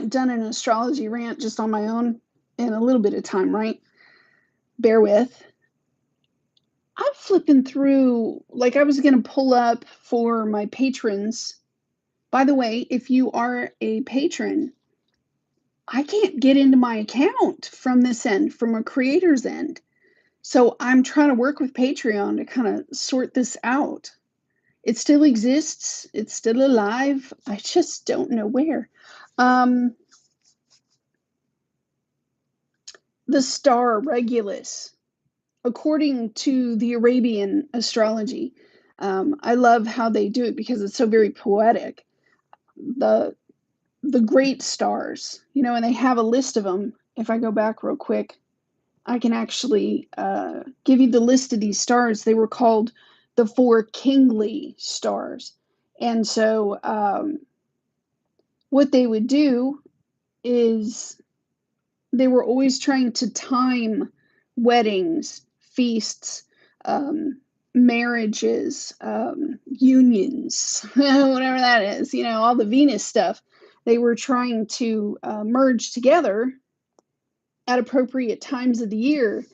haven't done an astrology rant just on my own in a little bit of time, right? Bear with. I'm flipping through, like I was going to pull up for my patrons. By the way, if you are a patron, I can't get into my account from this end, from a creator's end. So I'm trying to work with Patreon to kind of sort this out. It still exists. It's still alive. I just don't know where. The star Regulus, according to the Arabian astrology. I love how they do it because it's so very poetic. The great stars, and they have a list of them. If I go back real quick, I can actually give you the list of these stars. They were called the 4 kingly stars. And so what they would do is they were always trying to time weddings, feasts, marriages, unions, whatever that is, all the Venus stuff. They were trying to merge together at appropriate times of the year.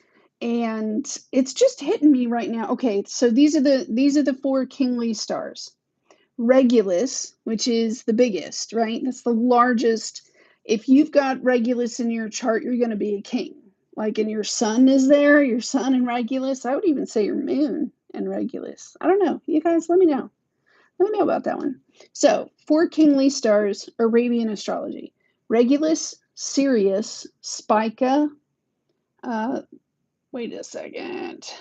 And it's just hitting me right now. Okay, so these are the 4 kingly stars. Regulus, which is the biggest, right? That's the largest. If you've got Regulus in your chart, you're going to be a king. Like, and your sun is there, your sun in Regulus. I would even say your moon in Regulus. I don't know. You guys, let me know. Let me know about that one. So, 4 kingly stars, Arabian astrology. Regulus, Sirius, Spica. Wait a second.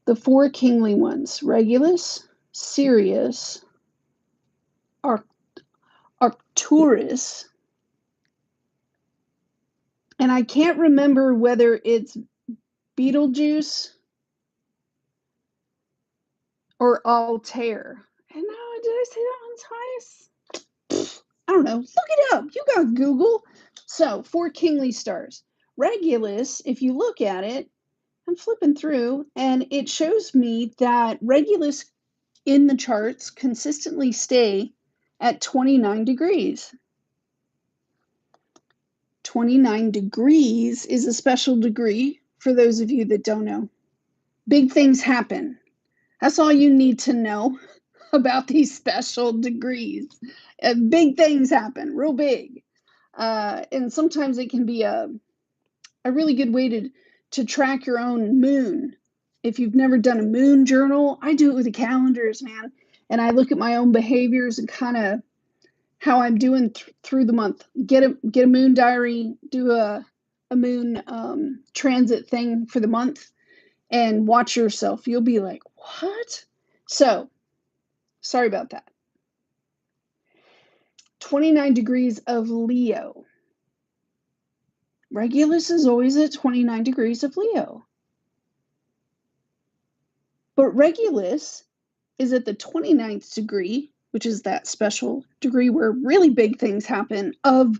The 4 kingly ones, Regulus, Sirius, Arcturus, and I can't remember whether it's Betelgeuse or Altair. And now, did I say that one twice? I don't know. Look it up. You got Google. So, 4 kingly stars. Regulus, if you look at it, I'm flipping through, and it shows me that Regulus in the charts consistently stay at 29 degrees. 29 degrees is a special degree for those of you that don't know. Big things happen. That's all you need to know about these special degrees. Big things happen, real big. And sometimes it can be a really good way to track your own moon. If you've never done a moon journal, I do it with the calendars, man. And I look at my own behaviors and kind of how I'm doing through the month. Get a moon diary, do a moon transit thing for the month, and watch yourself. You'll be like, what? So, sorry about that. 29 degrees of Leo. Regulus is always at 29 degrees of Leo. But Regulus is at the 29th degree, which is that special degree where really big things happen, of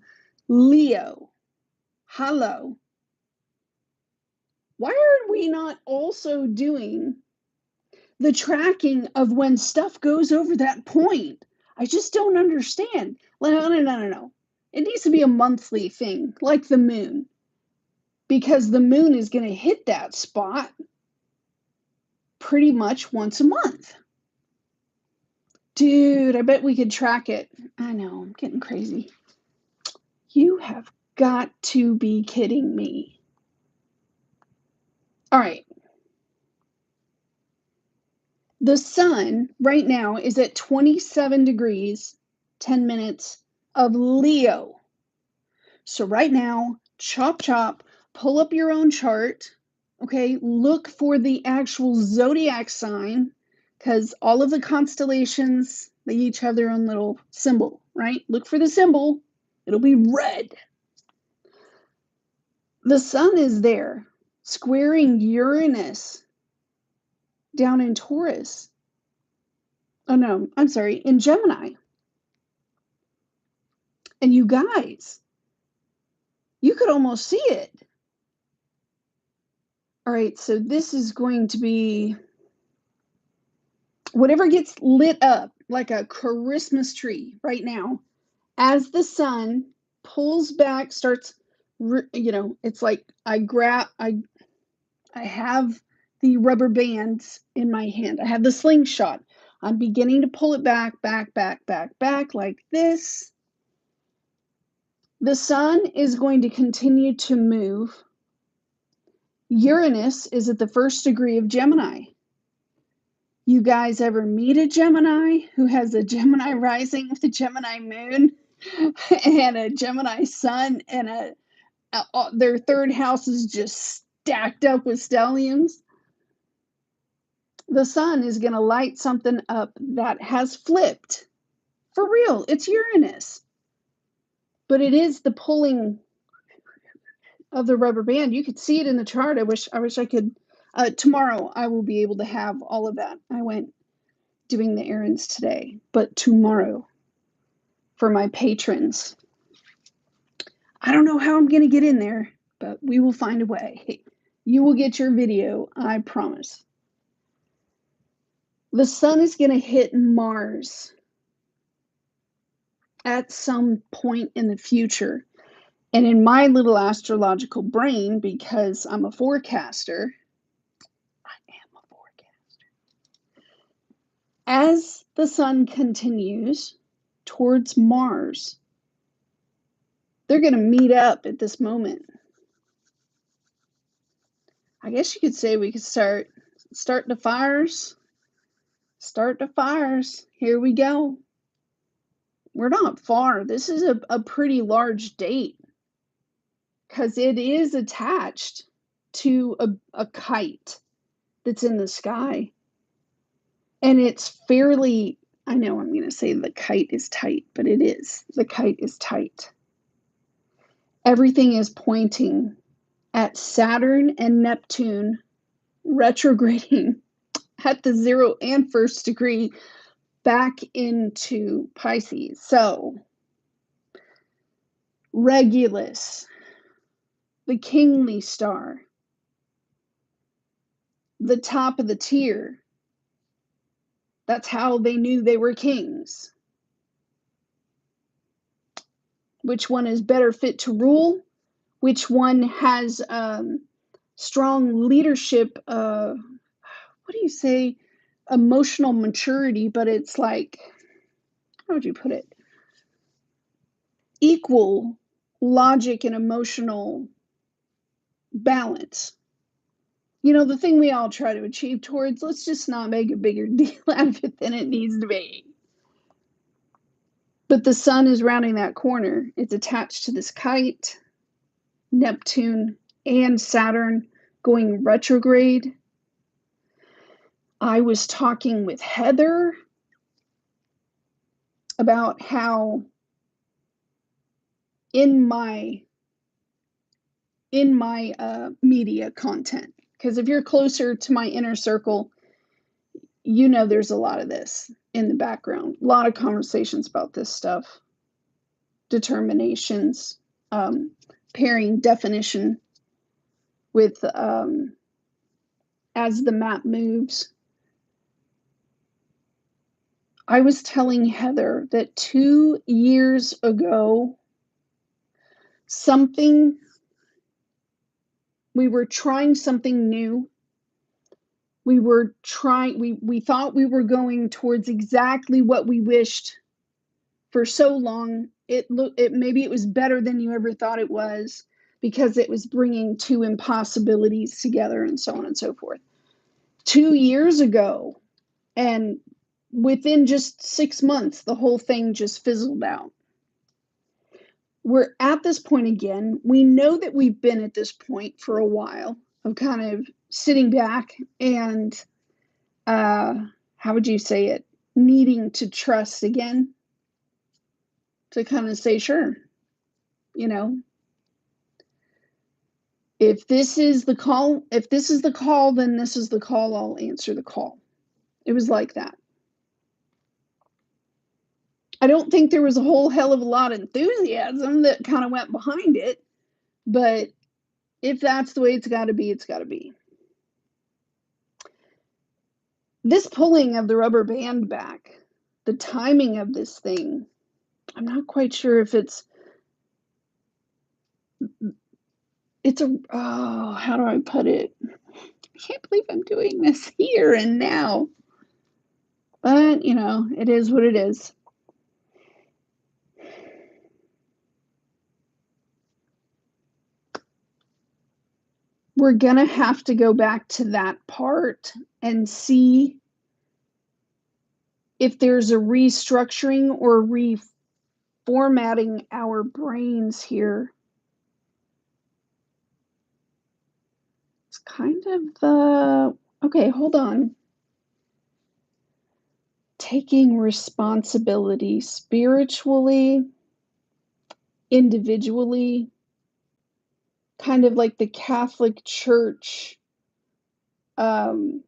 Leo. Hello. Why are we not also doing the tracking of when stuff goes over that point? I just don't understand. No. It needs to be a monthly thing, like the moon, because the moon is going to hit that spot pretty much once a month. Dude, I bet we could track it. I know, I'm getting crazy. You have got to be kidding me. All right. The sun right now is at 27 degrees, 10 minutes of Leo. So right now, chop, pull up your own chart. Okay, look for the actual zodiac sign, because all of the constellations, they each have their own little symbol, right? Look for the symbol. It'll be red. The sun is there, squaring Uranus down in Taurus. Oh no, I'm sorry, in Gemini. And you guys, you could almost see it. All right, so this is going to be whatever gets lit up like a Christmas tree right now As the sun pulls back, starts, it's like I have the rubber bands in my hand. I have the slingshot. I'm beginning to pull it back, back, back, back, back like this. The sun is going to continue to move. Uranus is at the first degree of Gemini. You guys ever meet a Gemini who has a Gemini rising with a Gemini moon and a Gemini sun and their third house is just stacked up with stelliums? The sun is going to light something up that has flipped. For real, it's Uranus. But it is the pulling of the rubber band. You could see it in the chart. I wish I could. Tomorrow I will be able to have all of that. I went doing the errands today, but tomorrow for my patrons. I don't know how I'm going to get in there, but we will find a way. You will get your video, I promise. The sun is going to hit Mars at some point in the future. And in my little astrological brain, because I'm a forecaster, as the sun continues towards Mars, they're going to meet up at this moment. I guess you could say we could start the fires. Start the fires. Here we go. We're not far. This is a pretty large date because it is attached to a kite that's in the sky. And it's fairly, I know I'm going to say the kite is tight, but it is. The kite is tight. Everything is pointing at Saturn and Neptune retrograding at the 0 and 1st degree back into Pisces. So, Regulus, the kingly star, the top of the tier. That's how they knew they were kings. Which one is better fit to rule? Which one has strong leadership, what do you say, emotional maturity, but it's like, how would you put it? Equal logic and emotional balance. You know, the thing we all try to achieve towards, let's just not make a bigger deal out of it than it needs to be. But the sun is rounding that corner. It's attached to this kite, Neptune and Saturn going retrograde. I was talking with Heather about how in my media content, because if you're closer to my inner circle, you know there's a lot of this in the background, a lot of conversations about this stuff, determinations, pairing definition with as the map moves. I was telling Heather that 2 years ago, we were trying something new. We thought we were going towards exactly what we wished for so long. Maybe it was better than you ever thought it was because it was bringing two impossibilities together and so on and so forth. 2 years ago, and within just 6 months, the whole thing just fizzled out. We're at this point again. We know that we've been at this point for a while of kind of sitting back and, how would you say it, needing to trust again, to kind of say, sure, you know, if this is the call, then this is the call, I'll answer the call. It was like that. I don't think there was a whole hell of a lot of enthusiasm that kind of went behind it, but if that's the way it's got to be, it's got to be. This pulling of the rubber band back, the timing of this thing I'm not quite sure if how do I put it? I can't believe I'm doing this here and now. But, it is what it is. We're gonna have to go back to that part and see if there's a restructuring or reformatting our brains here. It's kind of okay, hold on. Taking responsibility spiritually, individually, kind of like the Catholic Church um,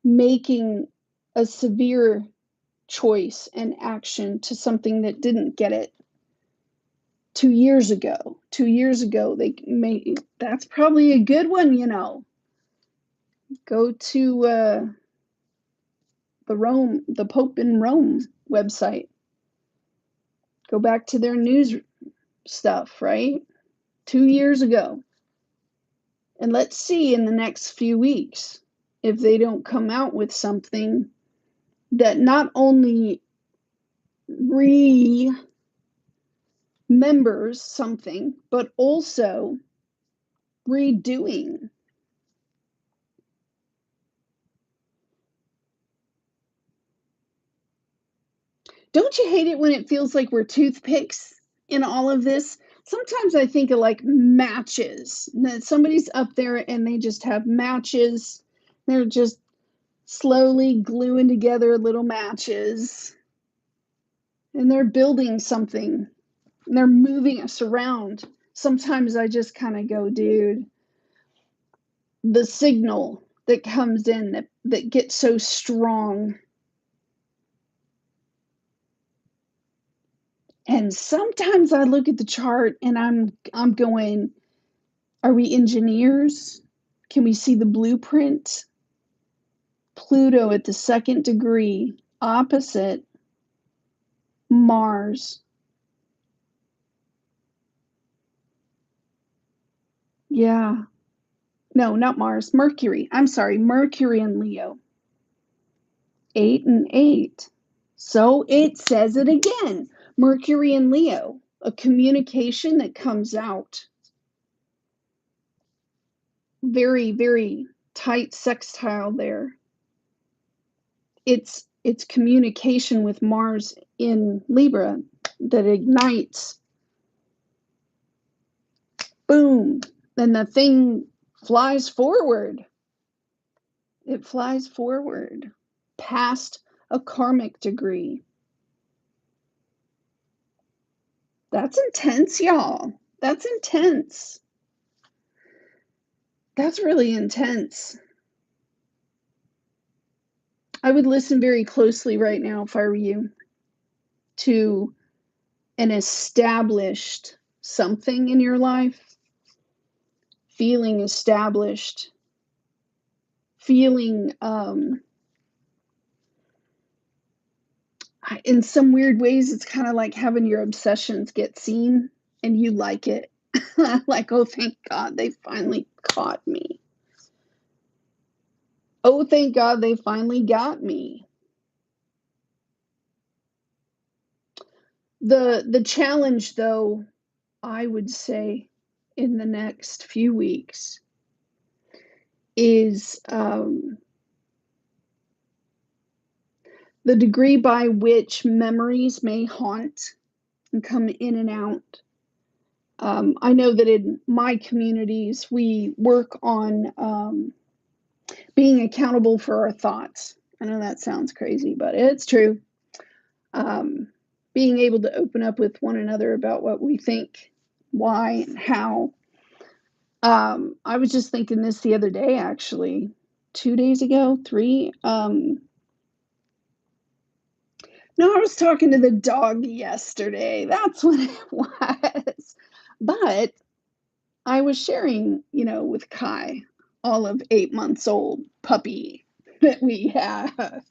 making a severe choice and action to something that didn't get it 2 years ago. 2 years ago, that's probably a good one, Go to the Pope in Rome website. Go back to their news stuff, right? 2 years ago. And let's see in the next few weeks if they don't come out with something that not only remembers something, but also redoing. Don't you hate it when it feels like we're toothpicks in all of this? Sometimes I think of like matches. That somebody's up there and they just have matches. They're just slowly gluing together little matches. And they're building something. And they're moving us around. Sometimes I just kind of go, dude, the signal that comes in that gets so strong. And sometimes I look at the chart and I'm going, are we engineers? Can we see the blueprint? Pluto at the second degree, opposite Mars. Yeah. No, not Mars. Mercury. I'm sorry. Mercury and Leo. 8 and 8. So it says it again. Mercury and Leo. A communication that comes out. Very, very tight sextile there. It's communication with Mars in Libra that ignites. Boom. And the thing flies forward. It flies forward past a karmic degree. That's intense, y'all. That's intense. That's really intense. I would listen very closely right now if I were you to an established something in your life, feeling established, feeling in some weird ways, it's kind of like having your obsessions get seen and you like it. Like, oh, thank God they finally caught me. Oh, thank God they finally got me. The challenge, though, I would say in the next few weeks is the degree by which memories may haunt and come in and out. I know that in my communities, we work on being accountable for our thoughts. I know that sounds crazy, but it's true. Being able to open up with one another about what we think, why, and how. I was just thinking this the other day, actually, 2 days ago, three. No, I was talking to the dog yesterday. That's what it was. But I was sharing, with Kai, all of 8 months old puppy that we have, about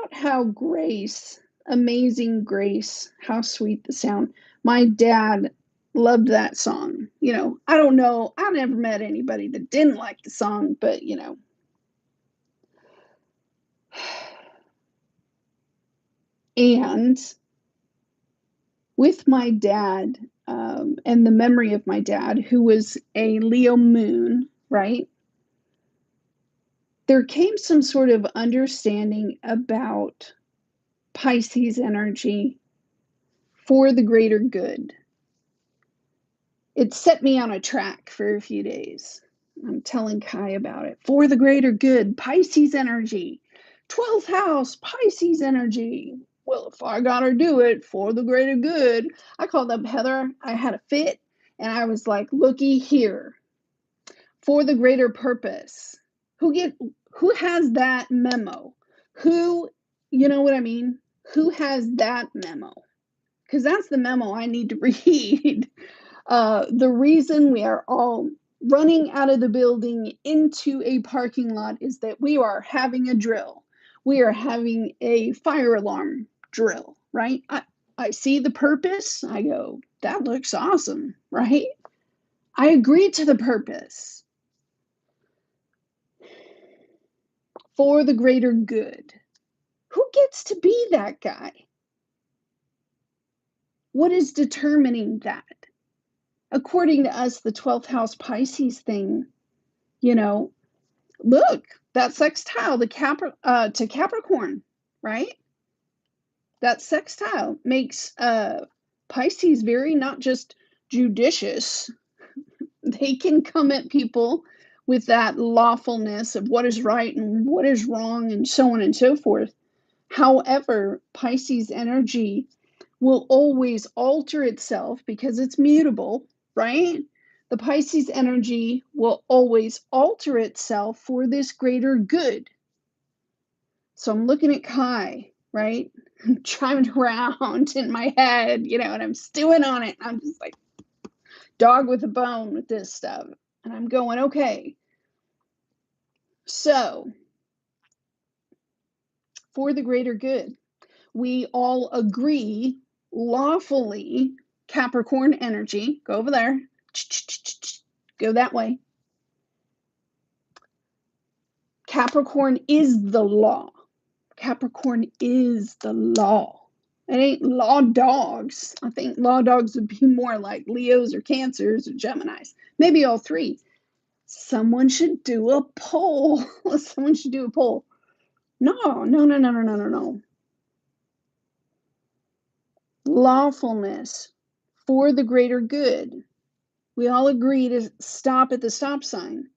about how Grace, Amazing Grace, how sweet the sound. My dad loved that song. I don't know. I never met anybody that didn't like the song, but and with my dad, and the memory of my dad, who was a Leo moon, right? There came some sort of understanding about Pisces energy for the greater good. It set me on a track for a few days. I'm telling Kai about it. For the greater good, Pisces energy. 12th house, Pisces energy. Well, if I gotta do it for the greater good, I called up Heather. I had a fit, and I was like, looky here. For the greater purpose. Who has that memo? You know what I mean? Who has that memo? Because that's the memo I need to read. The reason we are all running out of the building into a parking lot is that we are having a drill. We are having a fire alarm drill, right? I see the purpose. I go, that looks awesome, right? I agree to the purpose for the greater good. Who gets to be that guy? What is determining that? According to us, the 12th house Pisces thing, look, that sextile to Capricorn, right? That sextile makes Pisces very not just judicious. They can come at people with that lawfulness of what is right and what is wrong and so on and so forth. However, Pisces energy will always alter itself because it's mutable, right? The Pisces energy will always alter itself for this greater good. So I'm looking at Kai, right? I'm driving around in my head, and I'm stewing on it. I'm just like dog with a bone with this stuff. And I'm going, okay. So for the greater good, we all agree lawfully, Capricorn energy, go over there, go that way. Capricorn is the law. Capricorn is the law. It ain't law dogs. I think law dogs would be more like Leos or Cancers or Geminis. Maybe all three. Someone should do a poll. Someone should do a poll. No. Lawfulness for the greater good. We all agree to stop at the stop sign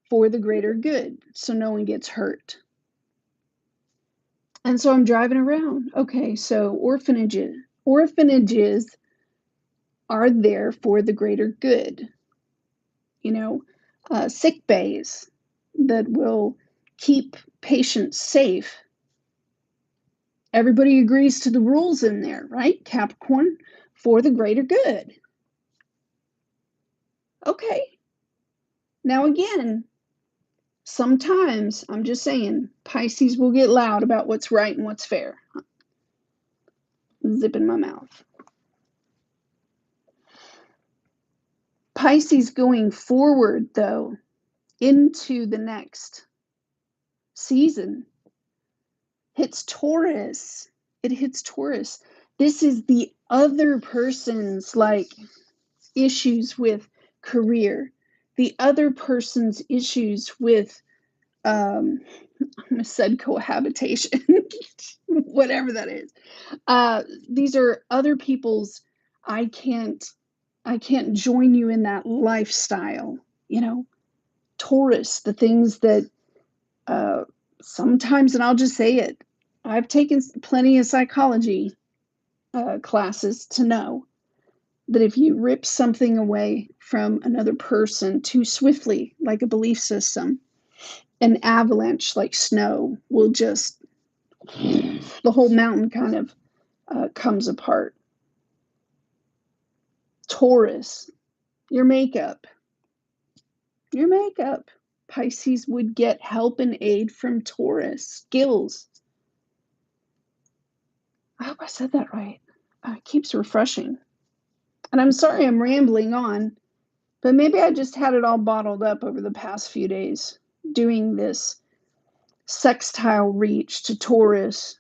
for the greater good so no one gets hurt. And so I'm driving around. Okay, so orphanages are there for the greater good. Sick bays that will keep patients safe. Everybody agrees to the rules in there, right? Capricorn, for the greater good. Okay. Now again, sometimes, I'm just saying, Pisces will get loud about what's right and what's fair. Zip in my mouth. Pisces going forward, though, into the next season, hits Taurus. It hits Taurus. This is the other person's issues with career, the other person's issues with I said cohabitation, whatever that is. These are other people's. I can't join you in that lifestyle. Taurus, the things that sometimes, and I'll just say it, I've taken plenty of psychology classes to know that if you rip something away from another person too swiftly, like a belief system, an avalanche like snow will just, the whole mountain kind of comes apart. Taurus, your makeup. Pisces would get help and aid from Taurus. Skills. I hope I said that right. It keeps refreshing. And I'm sorry I'm rambling on, but maybe I just had it all bottled up over the past few days doing this sextile reach to Taurus,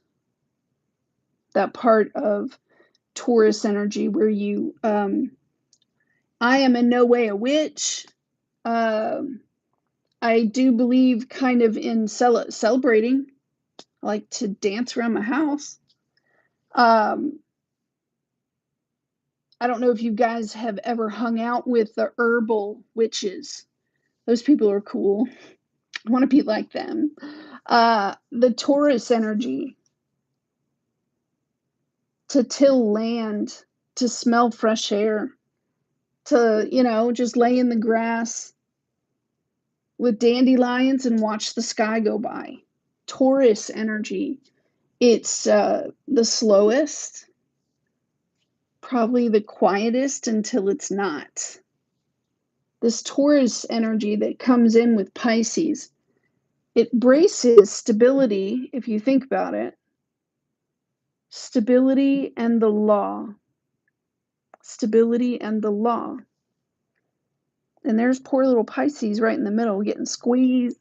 that part of Taurus energy where you, I am in no way a witch. I do believe kind of in celebrating. I like to dance around my house. I don't know if you guys have ever hung out with the herbal witches. Those people are cool. I want to be like them. The Taurus energy, to till land, to smell fresh air, to, just lay in the grass with dandelions and watch the sky go by. Taurus energy, it's the slowest, probably the quietest until it's not. This Taurus energy that comes in with Pisces, it braces stability, if you think about it. Stability and the law. Stability and the law. And there's poor little Pisces right in the middle getting squeezed.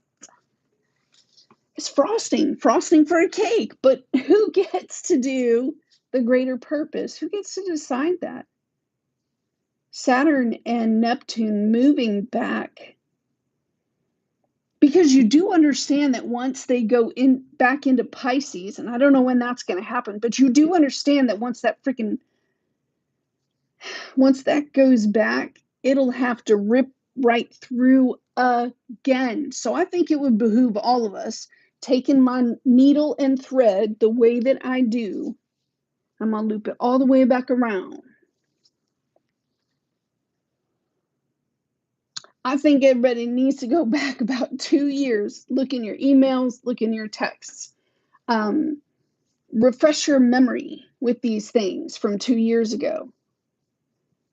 It's frosting for a cake. But who gets to do the greater purpose? Who gets to decide that? Saturn and Neptune moving back. Because you do understand that once they go back into Pisces, and I don't know when that's going to happen, but you do understand that once that goes back, it'll have to rip right through again. So I think it would behoove all of us, taking my needle and thread the way that I do, I'm going to loop it all the way back around. I think everybody needs to go back about 2 years, look in your emails, look in your texts. Refresh your memory with these things from 2 years ago,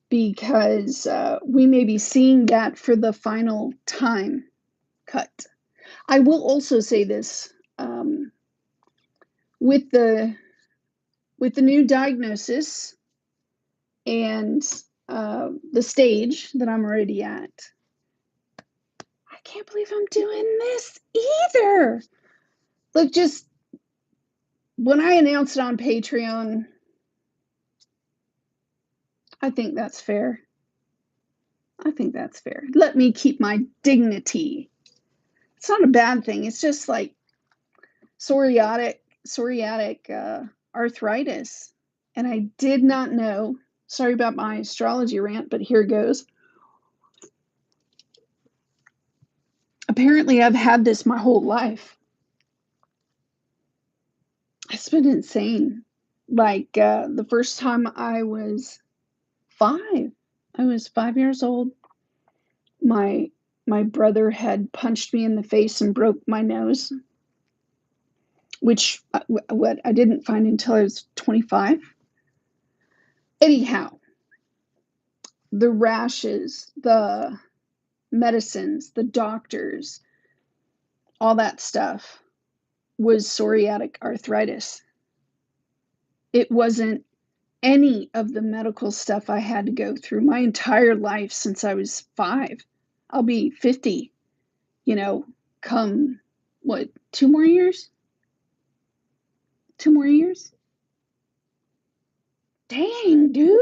because we may be seeing that for the final time cut. I will also say this, with the new diagnosis and the stage that I'm already at, I can't believe I'm doing this either. Look, just when I announced it on Patreon, I think that's fair. Let me keep my dignity. It's not a bad thing. It's just like psoriatic arthritis. And I did not know. Sorry about my astrology rant, but here goes. Apparently, I've had this my whole life. It's been insane. Like the first time I was 5 years old. My brother had punched me in the face and broke my nose, which what I didn't find until I was 25. Anyhow, the rashes, the medicines, the doctors, all that stuff was psoriatic arthritis. It wasn't any of the medical stuff I had to go through my entire life since I was 5. I'll be 50, come, 2 more years? 2 more years? Dang, dude.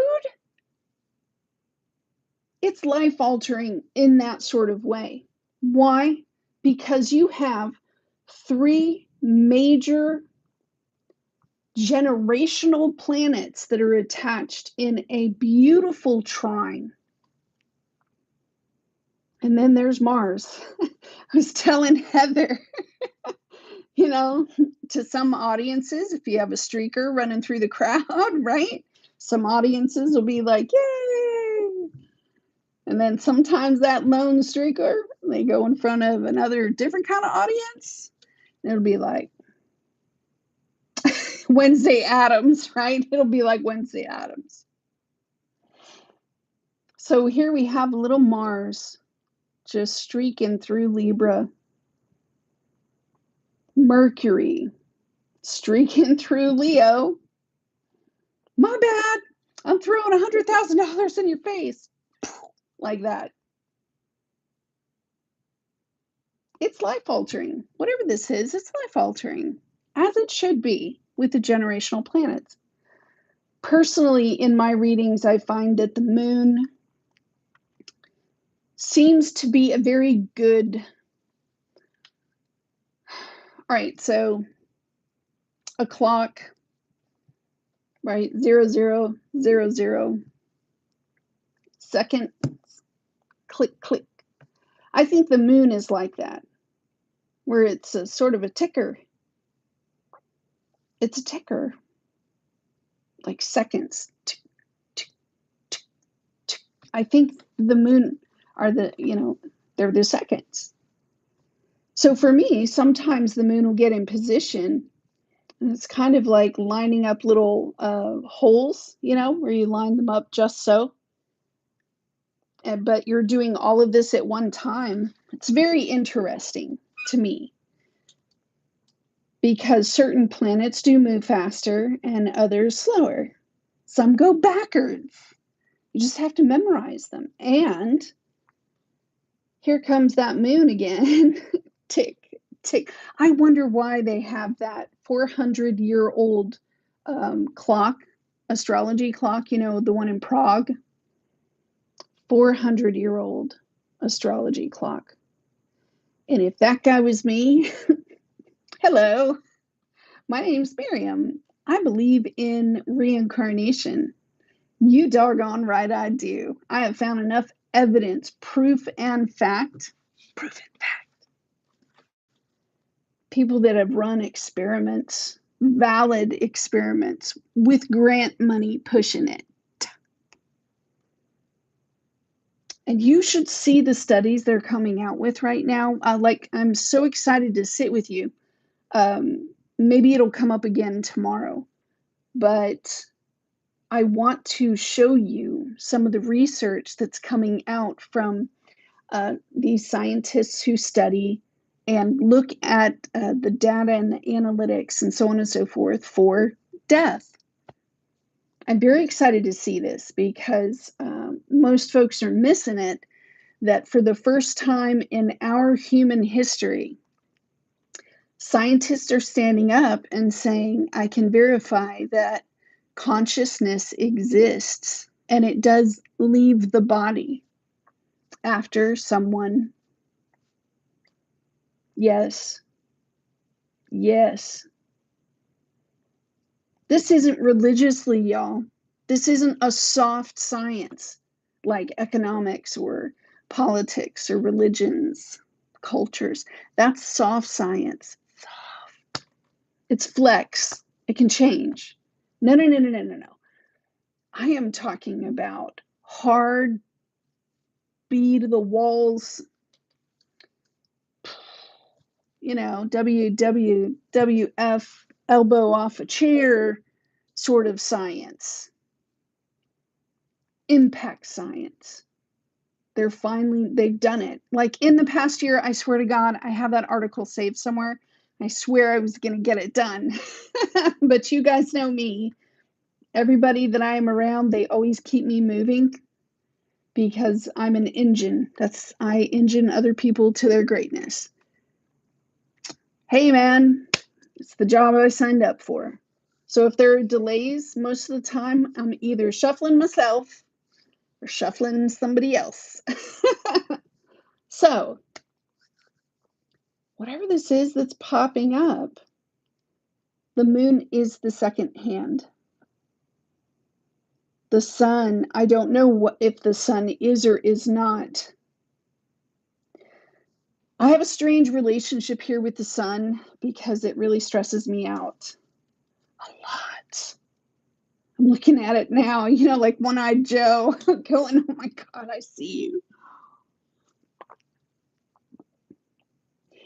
It's life altering in that sort of way. Why? Because you have 3 major generational planets that are attached in a beautiful trine. And then there's Mars. I was telling Heather, to some audiences, if you have a streaker running through the crowd, right? Some audiences will be like, yay! And then sometimes that lone streaker, they go in front of another different kind of audience. And it'll be like Wednesday Addams, right? It'll be like Wednesday Addams. So here we have little Mars just streaking through Libra. Mercury streaking through Leo. My bad. I'm throwing $100,000 in your face. Like that. It's life altering. Whatever this is, it's life altering, as it should be with the generational planets. Personally, in my readings, I find that the moon seems to be a very good. All right, so a clock, right? 0000 second, click, click. I think the moon is like that, where it's a sort of a ticker. It's a ticker, like seconds. I think the moon are they're the seconds. So for me, sometimes the moon will get in position, and it's kind of like lining up little holes, where you line them up just so. But you're doing all of this at one time. It's very interesting to me because certain planets do move faster and others slower. Some go backwards. You just have to memorize them. And here comes that moon again. Tick, tick. I wonder why they have that 400-year-old clock, astrology clock, the one in Prague. 400-year-old astrology clock. And if that guy was me, hello, my name's Miriam. I believe in reincarnation. You doggone right I do. I have found enough evidence, proof and fact, people that have run experiments, valid experiments with grant money pushing it. And you should see the studies they're coming out with right now. I'm so excited to sit with you. Maybe it'll come up again tomorrow, but I want to show you some of the research that's coming out from these scientists who study and look at the data and the analytics and so on and so forth for death. I'm very excited to see this because most folks are missing it, that for the first time in our human history, scientists are standing up and saying, I can verify that consciousness exists and it does leave the body after someone. Yes. This isn't religiously, y'all. This isn't a soft science like economics or politics or religions, cultures. That's soft science. It's flex. It can change. No. I am talking about hard, be to the walls, WWF, elbow off a chair sort of science. Impact science. They've done it. Like in the past year, I swear to God, I have that article saved somewhere. I swear I was going to get it done. But you guys know me. Everybody that I am around, they always keep me moving because I'm an engine. I engine other people to their greatness. Hey, man, it's the job I signed up for. So if there are delays, most of the time, I'm either shuffling myself or shuffling somebody else. So, whatever this is that's popping up, the moon is the second hand. The sun, I don't know if the sun is or is not. I have a strange relationship here with the sun because it really stresses me out a lot. I'm looking at it now, like One-Eyed Joe going, oh my God, I see you.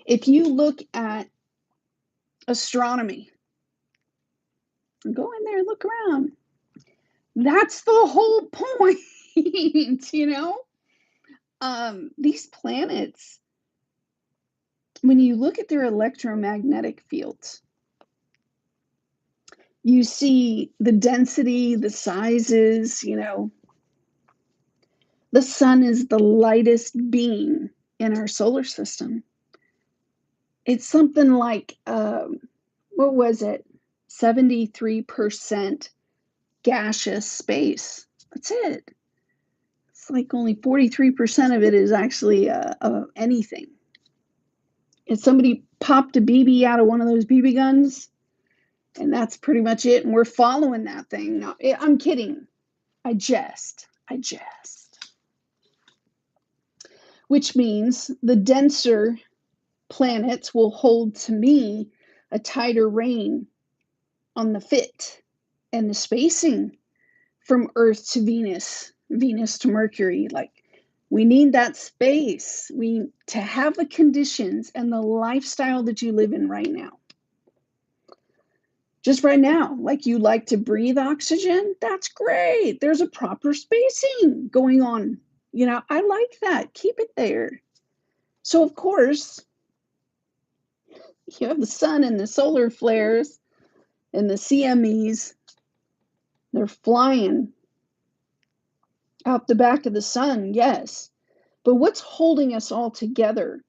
If you look at astronomy, go in there, look around. That's the whole point, These planets, when you look at their electromagnetic fields, You see the density, the sizes, The sun is the lightest being in our solar system. It's something like, what was it? 73% gaseous space. That's it. It's like only 43% of it is actually anything. If somebody popped a BB out of one of those BB guns, and that's pretty much it, and we're following that thing. No, I'm kidding. I jest. Which means the denser planets will hold, to me, a tighter rein on the fit and the spacing from Earth to Venus, Venus to Mercury. Like, we need that space. To have the conditions and the lifestyle that you live in right now. Just right now, like you like to breathe oxygen, that's great. There's a proper spacing going on. I like that. Keep it there. So, of course, you have the sun and the solar flares and the CMEs. They're flying out the back of the sun, yes. But what's holding us all together?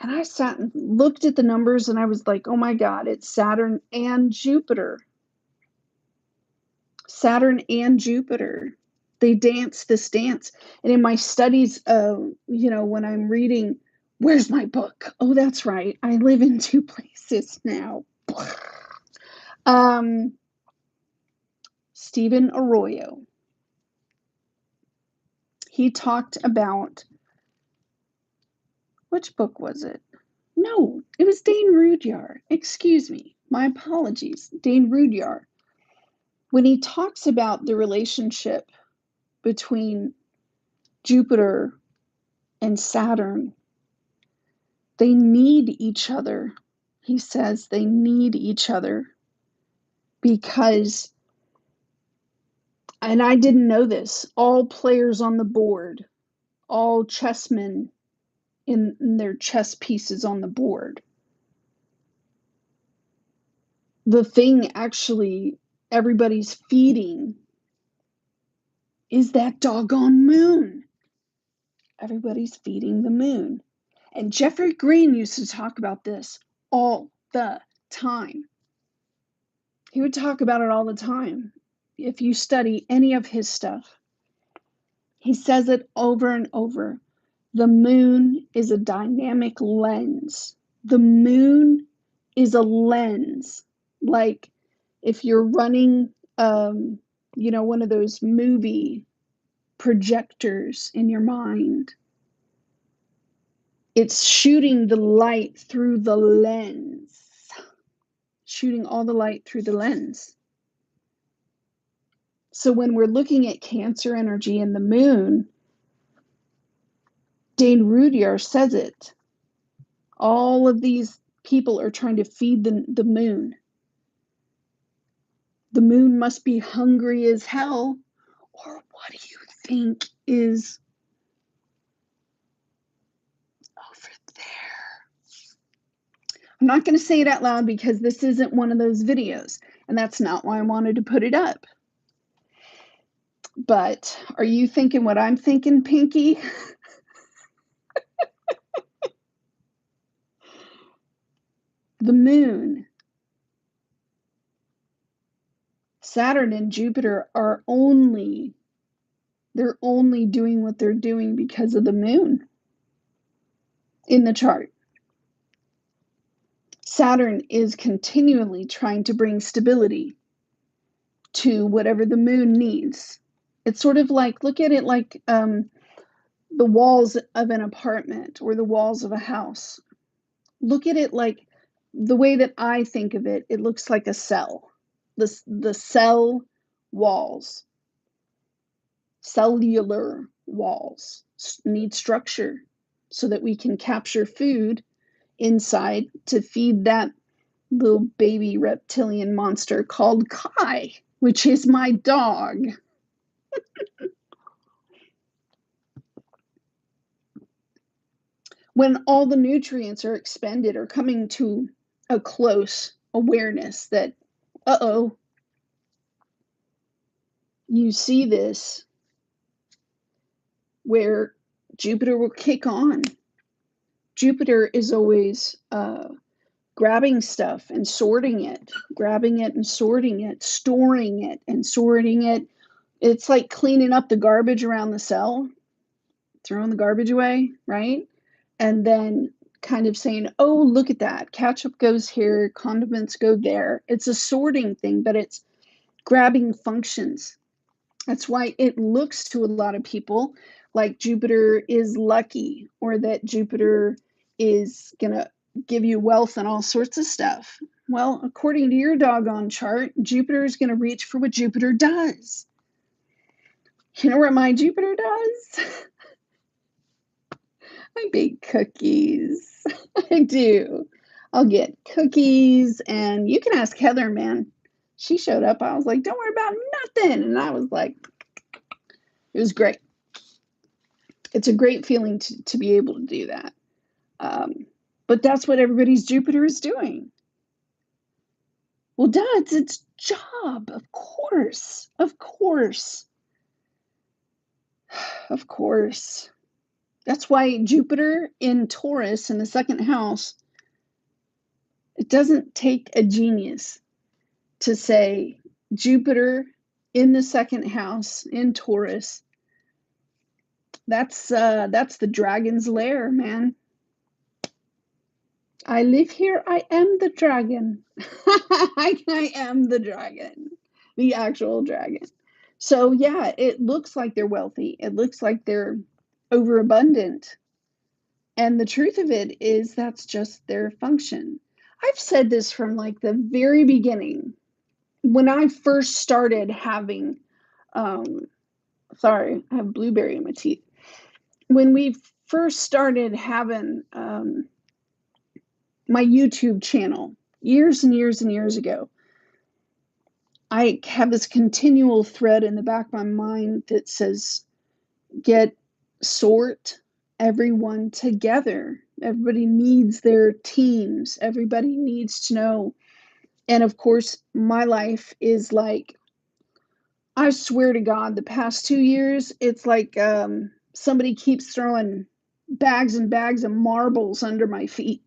And I sat and looked at the numbers and I was like, oh my God, it's Saturn and Jupiter. Saturn and Jupiter. They dance this dance. And in my studies, when I'm reading, where's my book? Oh, that's right. I live in two places now. Stephen Arroyo. He talked about, which book was it? No, it was Dane Rudyard. Excuse me. My apologies. Dane Rudyard. When he talks about the relationship between Jupiter and Saturn, they need each other. He says they need each other because, and I didn't know this, all players on the board, all chessmen in their chess pieces on the board, the thing actually everybody's feeding is that doggone moon. Everybody's feeding the moon. And Jeffrey Green used to talk about this all the time. He would talk about it all the time. If you study any of his stuff, he says it over and over. The moon is a dynamic lens. The moon is a lens. Like if you're running, one of those movie projectors in your mind, it's shooting the light through the lens, shooting all the light through the lens. So when we're looking at Cancer energy and the moon, Dane Rudyard says it. All of these people are trying to feed the moon. The moon must be hungry as hell. Or what do you think is over there? I'm not going to say it out loud because this isn't one of those videos, and that's not why I wanted to put it up. But are you thinking what I'm thinking, Pinky? The moon, Saturn and Jupiter are only doing what they're doing because of the moon in the chart. Saturn is continually trying to bring stability to whatever the moon needs. It's sort of like, look at it like the walls of an apartment or the walls of a house. Look at it like the way that I think of it, it looks like a cell. The cell walls, cellular walls need structure so that we can capture food inside to feed that little baby reptilian monster called Kai, which is my dog. When all the nutrients are expended or coming to a close awareness that Uh-oh. You see this where Jupiter will kick on. Jupiter is always grabbing stuff and sorting it, grabbing it and sorting it, storing it and sorting it. It's like cleaning up the garbage around the cell, throwing the garbage away, right? And then kind of saying, oh, look at that. Ketchup goes here, condiments go there. It's a sorting thing, but it's grabbing functions. That's why it looks to a lot of people like Jupiter is lucky or that Jupiter is going to give you wealth and all sorts of stuff. Well, according to your doggone chart, Jupiter is going to reach for what Jupiter does. You know what my Jupiter does? I bake cookies. I do. I'll get cookies, and you can ask Heather, man. She showed up. I was like, don't worry about nothing. And I was like, it was great. It's a great feeling to be able to do that. But that's what everybody's Jupiter is doing. Well, duh, it's its job. Of course. Of course. Of course. That's why Jupiter in Taurus in the second house, it doesn't take a genius to say Jupiter in the second house in Taurus. That's the dragon's lair, man. I live here. I am the dragon. I am the dragon, the actual dragon. So yeah, it looks like they're wealthy. It looks like they're overabundant. And the truth of it is that's just their function. I've said this from like the very beginning. When I first started having, sorry, I have blueberry in my teeth. When we first started having my YouTube channel years and years and years ago, I have this continual thread in the back of my mind that says, sort everyone together. Everybody needs their teams. Everybody needs to know. And of course, my life is like, I swear to God, the past 2 years, it's like somebody keeps throwing bags and bags of marbles under my feet.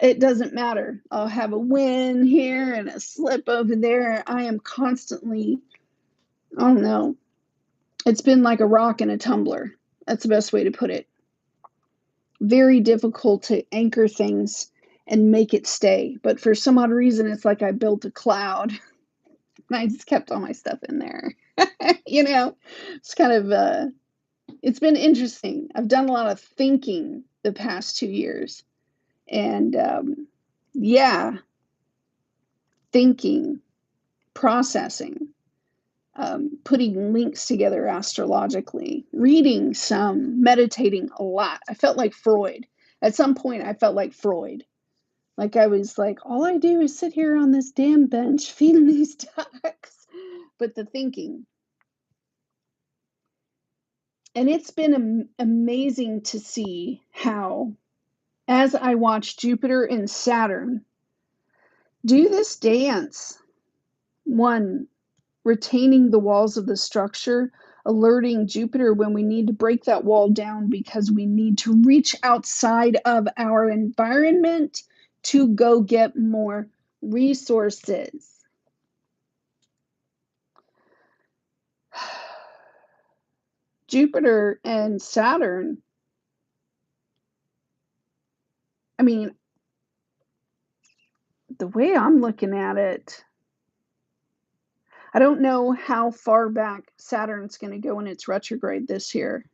It doesn't matter. I'll have a win here and a slip over there. I am constantly, I don't know. It's been like a rock in a tumbler. That's the best way to put it. Very difficult to anchor things and make it stay. But for some odd reason, it's like I built a cloud. And I just kept all my stuff in there. It's kind of, it's been interesting. I've done a lot of thinking the past 2 years. And yeah, thinking, processing, putting links together astrologically, reading some, meditating a lot. I felt like Freud. At some point, I felt like Freud. Like I was like, all I do is sit here on this damn bench feeding these ducks. But the thinking. And it's been amazing to see how, as I watch Jupiter and Saturn do this dance, one, retaining the walls of the structure, alerting Jupiter when we need to break that wall down because we need to reach outside of our environment to go get more resources. Jupiter and Saturn, I mean, the way I'm looking at it, I don't know how far back Saturn's going to go in its retrograde this year.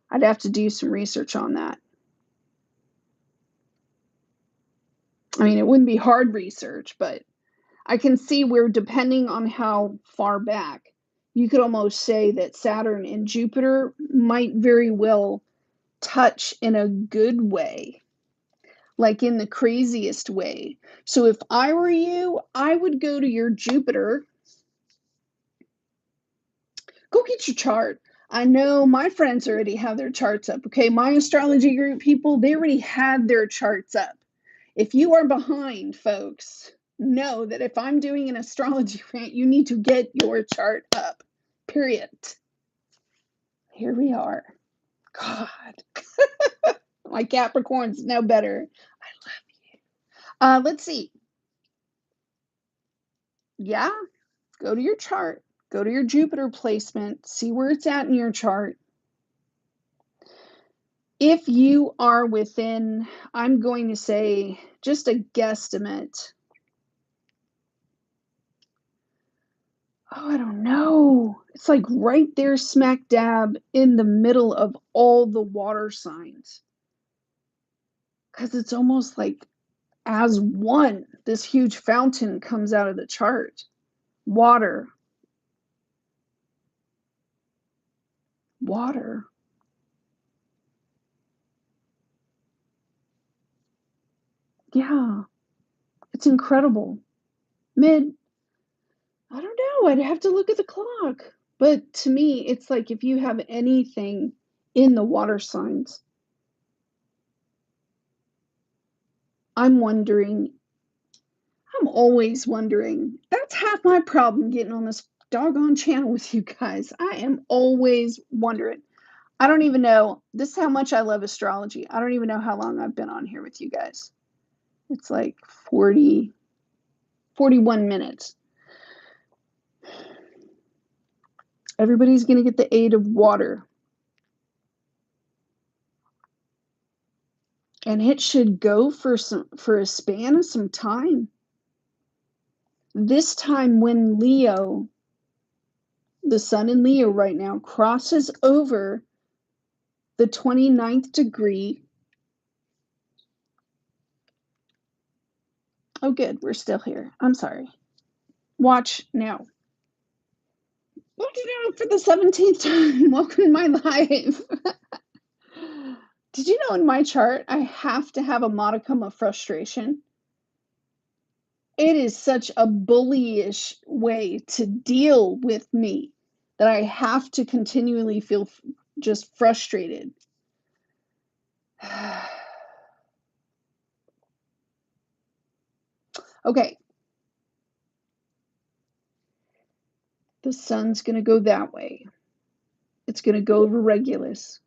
I'd have to do some research on that. I mean, it wouldn't be hard research, but I can see where, depending on how far back, you could almost say that Saturn and Jupiter might very well touch in a good way, like in the craziest way. So if I were you, I would go to your Jupiter. Go get your chart. I know my friends already have their charts up. Okay, my astrology group people, they already had their charts up. If you are behind, folks, know that if I'm doing an astrology rant, you need to get your chart up. Period. Here we are. God. My Capricorns know better. I love you. Let's see. Yeah, go to your chart. Go to your Jupiter placement. See where it's at in your chart. If you are within, I'm going to say, just a guesstimate. Oh, I don't know. It's like right there, smack dab in the middle of all the water signs. Because it's almost like as one, this huge fountain comes out of the chart. Water. Water. Yeah, it's incredible. I don't know. I'd have to look at the clock. But to me, it's like if you have anything in the water signs, I'm wondering, I'm always wondering. That's half my problem getting on this doggone channel with you guys. I am always wondering. I don't even know. This is how much I love astrology. I don't even know how long I've been on here with you guys. It's like 41 minutes. Everybody's going to get the aid of water. And it should go for a span of some time. This time when Leo, the sun in Leo right now, crosses over the 29th degree. Oh, good. We're still here. I'm sorry. Watch now. Look it out for the 17th time. Welcome to my life. Did you know in my chart, I have to have a modicum of frustration? It is such a bullyish way to deal with me that I have to continually feel just frustrated. Okay. The sun's going to go that way. It's going to go over Regulus.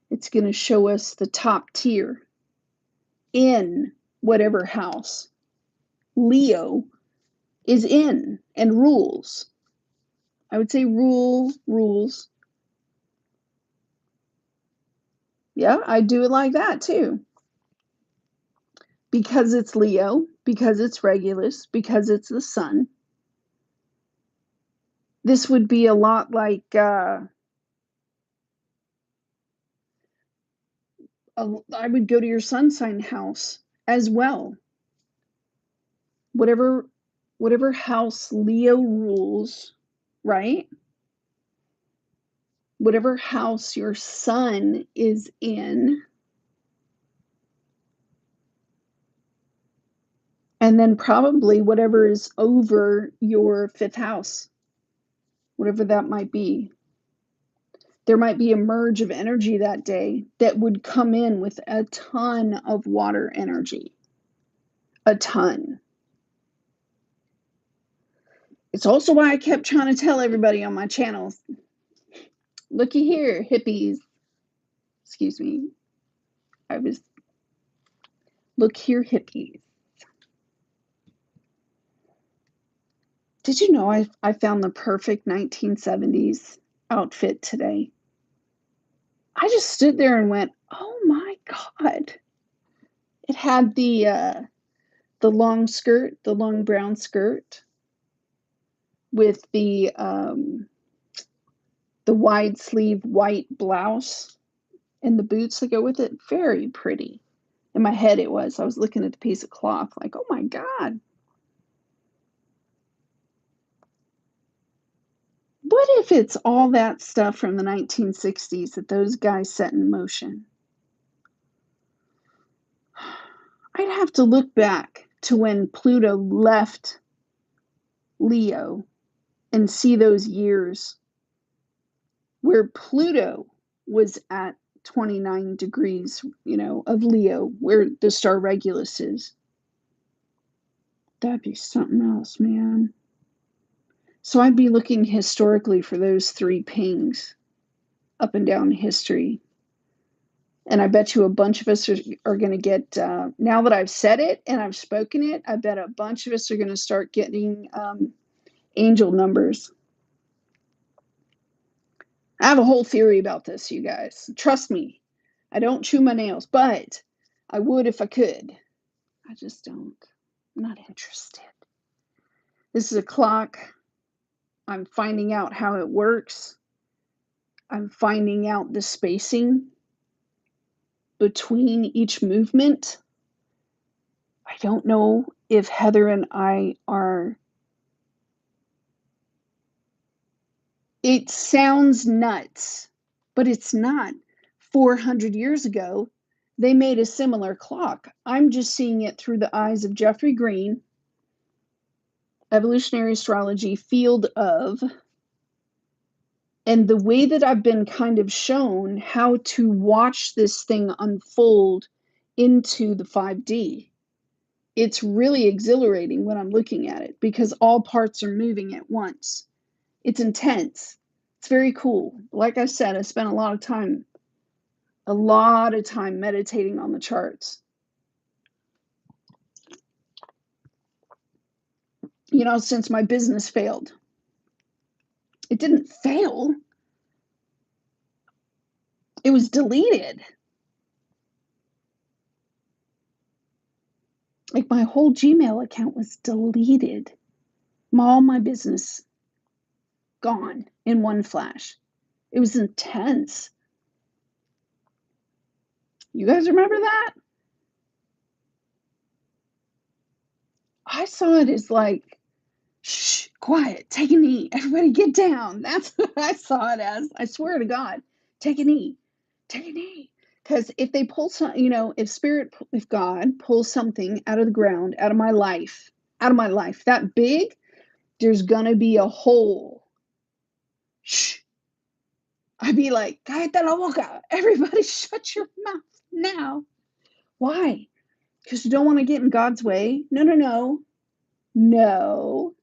It's going to show us the top tier in whatever house Leo is in and rules. I would say rules. Yeah, I do it like that too. Because it's Leo, because it's Regulus, because it's the sun. This would be a lot like I would go to your sun sign house as well. Whatever house Leo rules, right? Whatever house your sun is in, and then probably whatever is over your fifth house, whatever that might be. There might be a merge of energy that day that would come in with a ton of water energy. A ton. It's also why I kept trying to tell everybody on my channels, looky here, hippies. Excuse me. Look here, hippies. Did you know I found the perfect 1970s outfit today? I just stood there and went, oh my God. It had the long skirt, the long brown skirt with the wide sleeve white blouse and the boots that go with it. Very pretty. In my head it was. I was looking at the piece of cloth like, oh my God. What if it's all that stuff from the 1960s that those guys set in motion? I'd have to look back to when Pluto left Leo and see those years where Pluto was at 29 degrees, of Leo, where the star Regulus is. That'd be something else, man. So I'd be looking historically for those 3 pings up and down history. And I bet you a bunch of us are going to get, now that I've said it and I've spoken it, I bet a bunch of us are going to start getting angel numbers. I have a whole theory about this, you guys. Trust me, I don't chew my nails, but I would if I could. I just don't. I'm not interested. This is a clock. I'm finding out how it works. I'm finding out the spacing between each movement. I don't know if Heather and I are. It sounds nuts, but it's not. 400 years ago, they made a similar clock. I'm just seeing it through the eyes of Jeffrey Green, evolutionary astrology, field of, and the way that I've been kind of shown how to watch this thing unfold into the 5D. It's really exhilarating when I'm looking at it because all parts are moving at once. It's intense. It's very cool. Like I said, I spent a lot of time meditating on the charts. You know, since my business failed. It didn't fail. It was deleted. Like my whole Gmail account was deleted. All my business gone in one flash. It was intense. You guys remember that? I saw it as like, shh, quiet, take a knee. Everybody get down. That's what I saw it as. I swear to God, take a knee. Take a knee. Because if they pull some, you know, if God pulls something out of the ground, out of my life, that big, there's going to be a hole. Shh. I'd be like, cállate la boca. Everybody shut your mouth now. Why? Because you don't want to get in God's way? No. No.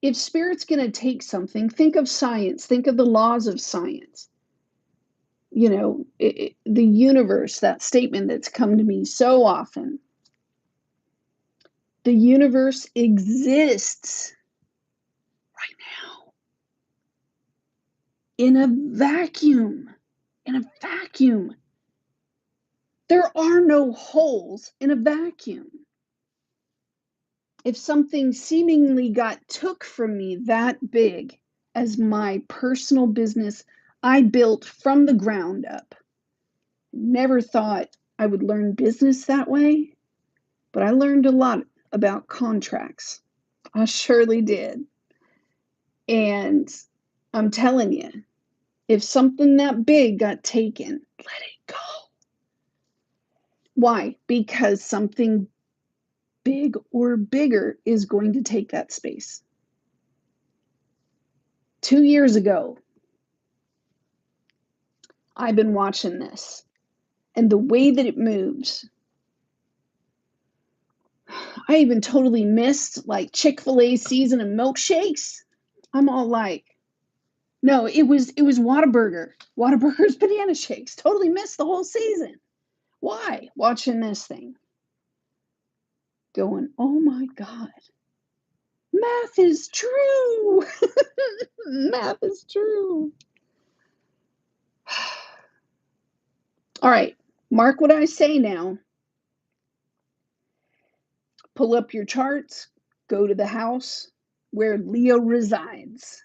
If spirit's going to take something, think of science. Think of the laws of science. You know, the universe, that statement that's come to me so often. The universe exists right now in a vacuum. In a vacuum. There are no holes in a vacuum. If something seemingly got took from me that big as my personal business I built from the ground up, never thought I would learn business that way, but I learned a lot about contracts. I surely did. And I'm telling you, if something that big got taken, let it go. Why? Because something big or bigger is going to take that space. 2 years ago, I've been watching this, and the way that it moves, I even totally missed like Chick-fil-A season of milkshakes. I'm all like, no, it was Whataburger's banana shakes. Totally missed the whole season. Why? Watching this thing. Going, oh my God. Math is true. Math is true. All right. Mark what I say now. Pull up your charts. Go to the house where Leo resides.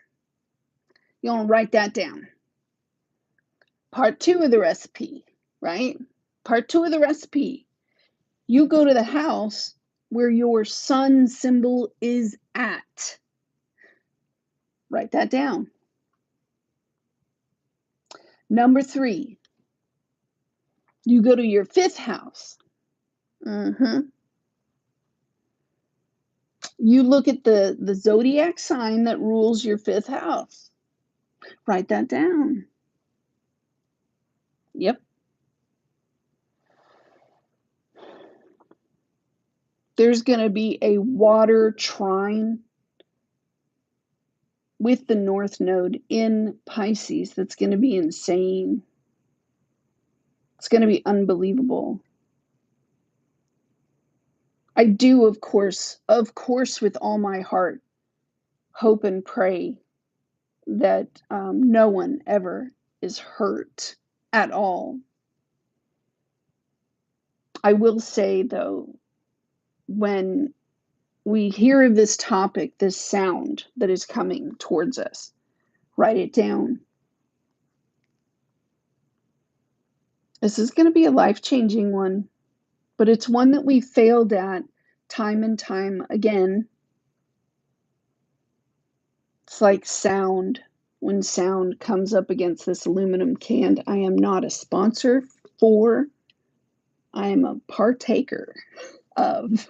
You want to write that down. Part 2 of the recipe, right? Part 2 of the recipe. You go to the house where your sun symbol is at. Write that down. Number 3, you go to your 5th house. You look at the zodiac sign that rules your 5th house. Write that down. Yep. There's going to be a water trine with the North Node in Pisces that's going to be insane. It's going to be unbelievable. I do, of course, with all my heart, hope and pray that no one ever is hurt at all. I will say, though, when we hear of this topic, this sound that is coming towards us, write it down. This is going to be a life-changing one, but it's one that we failed at time and time again. It's like sound. When sound comes up against this aluminum can, I am not a sponsor for, I am a partaker of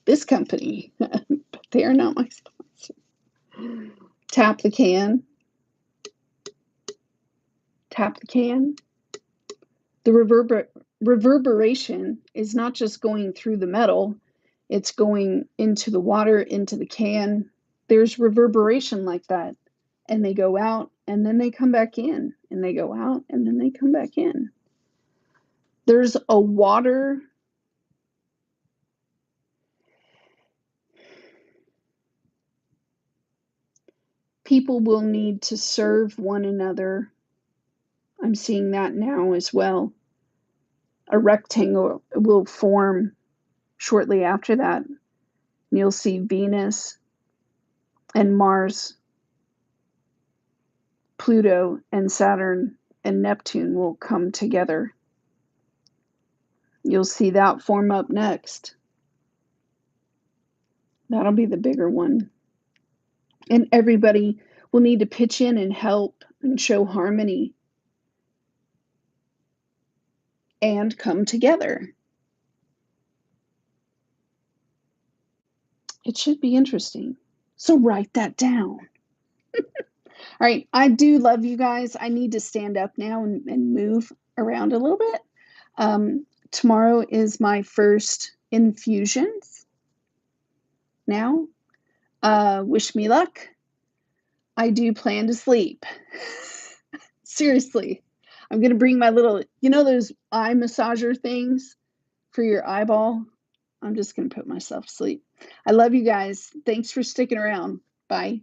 this company, but they are not my sponsor. Tap the can. Tap the can. The reverberation is not just going through the metal, it's going into the water, into the can. There's reverberation like that. And they go out and then they come back in, and they go out and then they come back in. There's a water. People will need to serve one another. I'm seeing that now as well. A rectangle will form shortly after that. You'll see Venus and Mars, Pluto and Saturn and Neptune will come together. You'll see that form up next. That'll be the bigger one. And everybody will need to pitch in and help and show harmony and come together. It should be interesting. So write that down. All right. I do love you guys. I need to stand up now and move around a little bit. Tomorrow is my first infusions. Now, wish me luck. I do plan to sleep. Seriously. I'm going to bring my little, those eye massager things for your eyeball? I'm just going to put myself to sleep. I love you guys. Thanks for sticking around. Bye.